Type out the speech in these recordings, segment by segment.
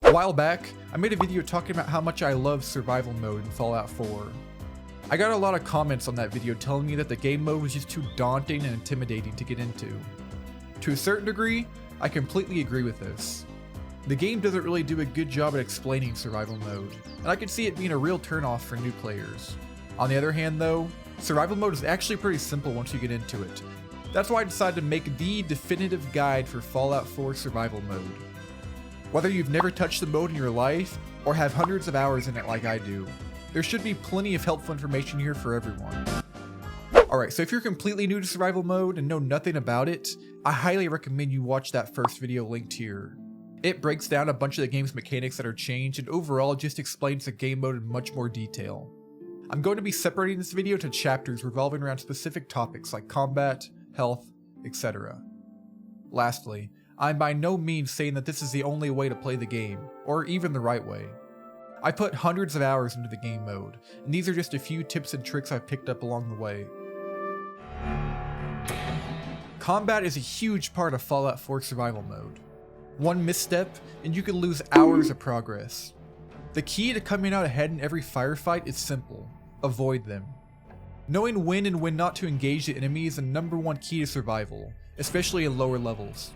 A while back, I made a video talking about how much I love survival mode in Fallout 4. I got a lot of comments on that video telling me that the game mode was just too daunting and intimidating to get into. To a certain degree, I completely agree with this. The game doesn't really do a good job at explaining survival mode, and I could see it being a real turnoff for new players. On the other hand though, survival mode is actually pretty simple once you get into it. That's why I decided to make the definitive guide for Fallout 4 survival mode. Whether you've never touched the mode in your life, or have hundreds of hours in it like I do, there should be plenty of helpful information here for everyone. Alright, so if you're completely new to survival mode and know nothing about it, I highly recommend you watch that first video linked here. It breaks down a bunch of the game's mechanics that are changed and overall just explains the game mode in much more detail. I'm going to be separating this video into chapters revolving around specific topics like combat, health, etc. Lastly, I'm by no means saying that this is the only way to play the game, or even the right way. I put hundreds of hours into the game mode, and these are just a few tips and tricks I've picked up along the way. Combat is a huge part of Fallout 4 survival mode. One misstep, and you could lose hours of progress. The key to coming out ahead in every firefight is simple: avoid them. Knowing when and when not to engage the enemy is the #1 key to survival, especially in lower levels.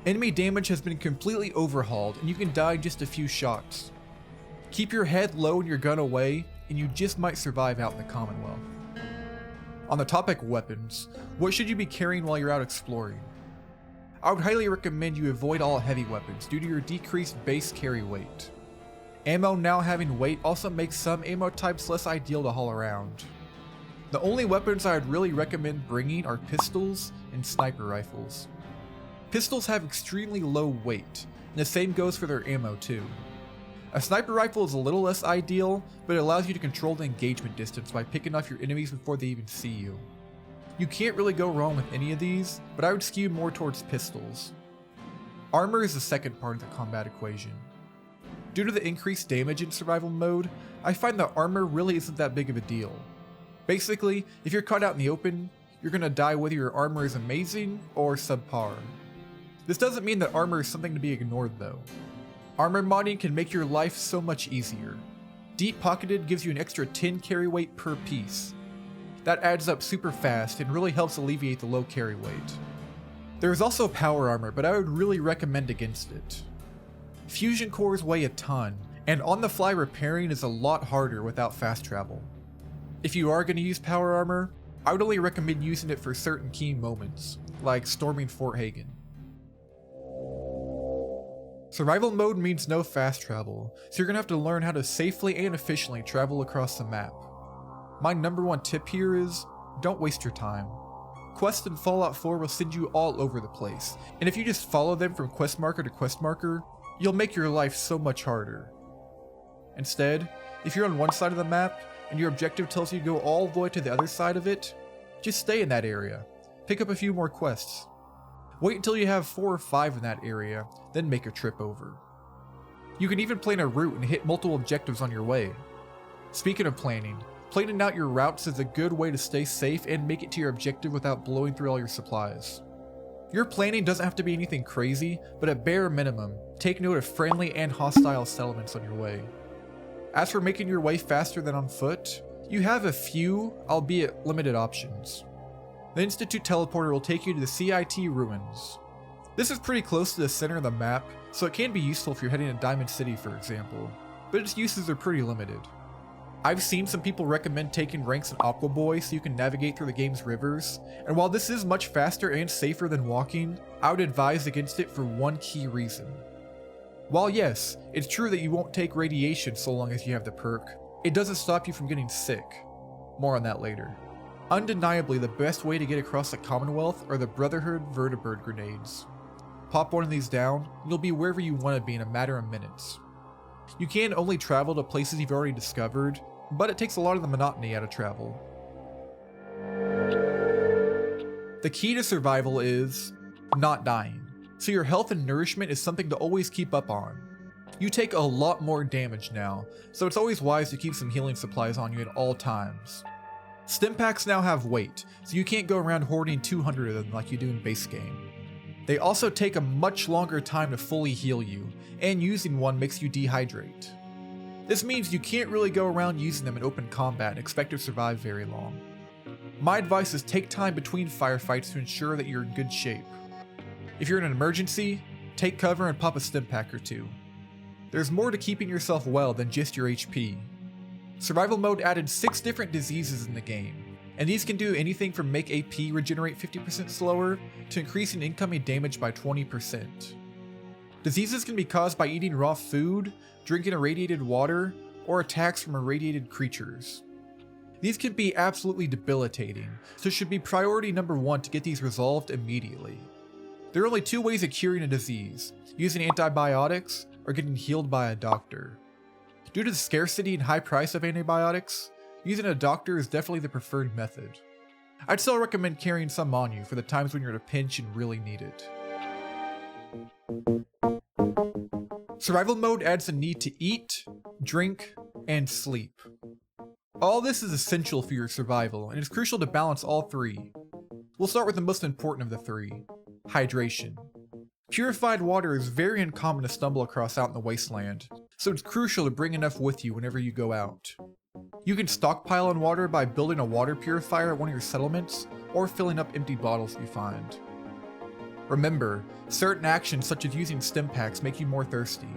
Enemy damage has been completely overhauled, and you can die in just a few shots. Keep your head low and your gun away, and you just might survive out in the Commonwealth. On the topic of weapons, what should you be carrying while you're out exploring? I would highly recommend you avoid all heavy weapons due to your decreased base carry weight. Ammo now having weight also makes some ammo types less ideal to haul around. The only weapons I would really recommend bringing are pistols and sniper rifles. Pistols have extremely low weight, and the same goes for their ammo too. A sniper rifle is a little less ideal, but it allows you to control the engagement distance by picking off your enemies before they even see you. You can't really go wrong with any of these, but I would skew more towards pistols. Armor is the second part of the combat equation. Due to the increased damage in survival mode, I find that armor really isn't that big of a deal. Basically, if you're caught out in the open, you're gonna die whether your armor is amazing or subpar. This doesn't mean that armor is something to be ignored though. Armor modding can make your life so much easier. Deep Pocketed gives you an extra 10 carry weight per piece. That adds up super fast and really helps alleviate the low carry weight. There is also power armor, but I would really recommend against it. Fusion cores weigh a ton, and on the fly repairing is a lot harder without fast travel. If you are going to use power armor, I would only recommend using it for certain key moments, like storming Fort Hagen. Survival mode means no fast travel, so you're going to have to learn how to safely and efficiently travel across the map. My #1 tip here is, don't waste your time. Quests in Fallout 4 will send you all over the place, and if you just follow them from quest marker to quest marker, you'll make your life so much harder. Instead, if you're on one side of the map, and your objective tells you to go all the way to the other side of it, just stay in that area. Pick up a few more quests. Wait until you have 4 or 5 in that area, then make a trip over. You can even plan a route and hit multiple objectives on your way. Speaking of planning out your routes is a good way to stay safe and make it to your objective without blowing through all your supplies. Your planning doesn't have to be anything crazy, but at bare minimum, take note of friendly and hostile settlements on your way. As for making your way faster than on foot, you have a few, albeit limited options. The Institute teleporter will take you to the CIT ruins. This is pretty close to the center of the map, so it can be useful if you're heading to Diamond City for example, but its uses are pretty limited. I've seen some people recommend taking ranks in Aqua Boy so you can navigate through the game's rivers, and while this is much faster and safer than walking, I would advise against it for one key reason. While yes, it's true that you won't take radiation so long as you have the perk, it doesn't stop you from getting sick. More on that later. Undeniably, the best way to get across the Commonwealth are the Brotherhood Vertibird grenades. Pop one of these down, and you'll be wherever you want to be in a matter of minutes. You can only travel to places you've already discovered, but it takes a lot of the monotony out of travel. The key to survival is not dying, so your health and nourishment is something to always keep up on. You take a lot more damage now, so it's always wise to keep some healing supplies on you at all times. Stim packs now have weight, so you can't go around hoarding 200 of them like you do in base game. They also take a much longer time to fully heal you, and using one makes you dehydrate. This means you can't really go around using them in open combat and expect to survive very long. My advice is take time between firefights to ensure that you're in good shape. If you're in an emergency, take cover and pop a stim pack or two. There's more to keeping yourself well than just your HP. Survival mode added 6 different diseases in the game, and these can do anything from make AP regenerate 50% slower to increasing incoming damage by 20%. Diseases can be caused by eating raw food, drinking irradiated water, or attacks from irradiated creatures. These can be absolutely debilitating, so it should be priority number 1 to get these resolved immediately. There are only 2 ways of curing a disease: using antibiotics or getting healed by a doctor. Due to the scarcity and high price of antibiotics, using a doctor is definitely the preferred method. I'd still recommend carrying some on you for the times when you're in a pinch and really need it. Survival mode adds the need to eat, drink, and sleep. All this is essential for your survival, and it's crucial to balance all 3. We'll start with the most important of the 3, hydration. Purified water is very uncommon to stumble across out in the wasteland, so it's crucial to bring enough with you whenever you go out. You can stockpile on water by building a water purifier at one of your settlements, or filling up empty bottles you find. Remember, certain actions such as using stim packs make you more thirsty,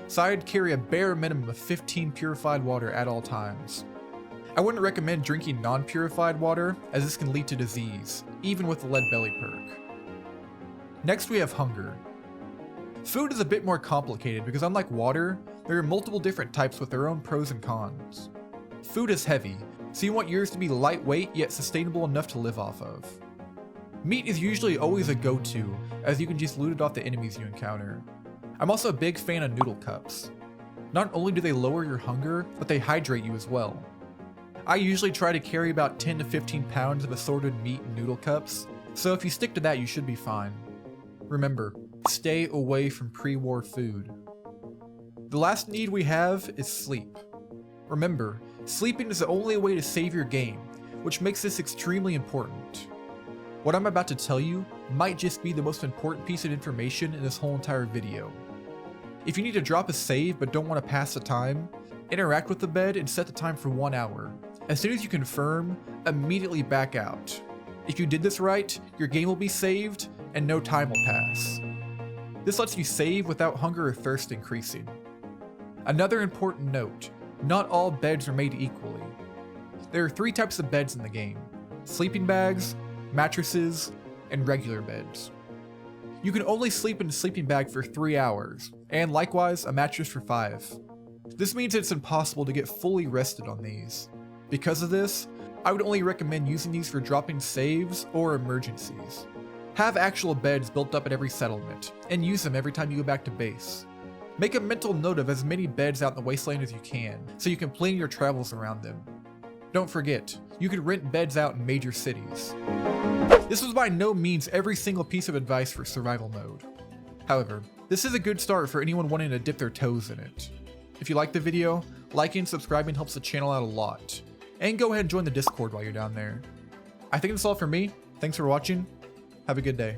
so I'd carry a bare minimum of 15 purified water at all times. I wouldn't recommend drinking non-purified water, as this can lead to disease, even with the lead belly perk. Next we have hunger. Food is a bit more complicated because unlike water, there are multiple different types with their own pros and cons. Food is heavy, so you want yours to be lightweight yet sustainable enough to live off of. Meat is usually always a go-to, as you can just loot it off the enemies you encounter. I'm also a big fan of noodle cups. Not only do they lower your hunger, but they hydrate you as well. I usually try to carry about 10 to 15 pounds of assorted meat in noodle cups, so if you stick to that you should be fine. Remember, stay away from pre-war food. The last need we have is sleep. Remember, sleeping is the only way to save your game, which makes this extremely important. What I'm about to tell you might just be the most important piece of information in this whole entire video. If you need to drop a save but don't want to pass the time, interact with the bed and set the time for 1 hour. As soon as you confirm, immediately back out. If you did this right, your game will be saved and no time will pass. This lets you save without hunger or thirst increasing. Another important note, not all beds are made equally. There are 3 types of beds in the game: sleeping bags, mattresses, and regular beds. You can only sleep in a sleeping bag for 3 hours, and likewise a mattress for 5. This means it's impossible to get fully rested on these. Because of this, I would only recommend using these for dropping saves or emergencies. Have actual beds built up at every settlement, and use them every time you go back to base. Make a mental note of as many beds out in the wasteland as you can, so you can plan your travels around them. Don't forget, you can rent beds out in major cities. This was by no means every single piece of advice for survival mode. However, this is a good start for anyone wanting to dip their toes in it. If you liked the video, liking and subscribing helps the channel out a lot. And go ahead and join the Discord while you're down there. I think that's all for me. Thanks for watching. Have a good day.